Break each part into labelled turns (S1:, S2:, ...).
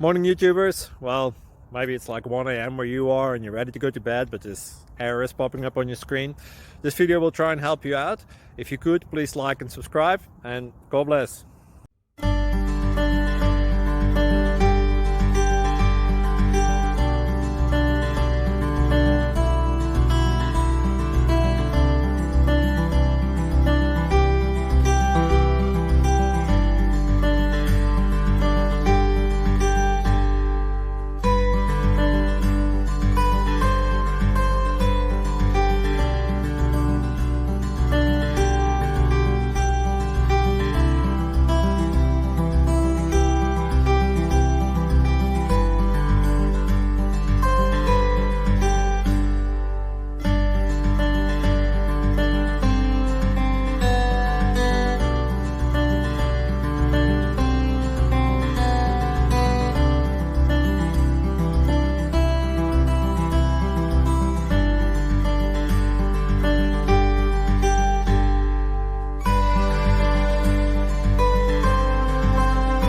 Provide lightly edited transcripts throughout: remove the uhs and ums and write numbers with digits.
S1: Morning YouTubers. Well, maybe it's like 1 a.m. where you are and you're ready to go to bed, but this error is popping up on your screen. This video will try and help you out. If you could, please like and subscribe, and God bless.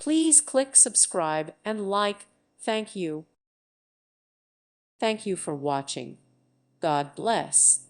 S2: Please click subscribe and like. Thank you. Thank you for watching. God bless.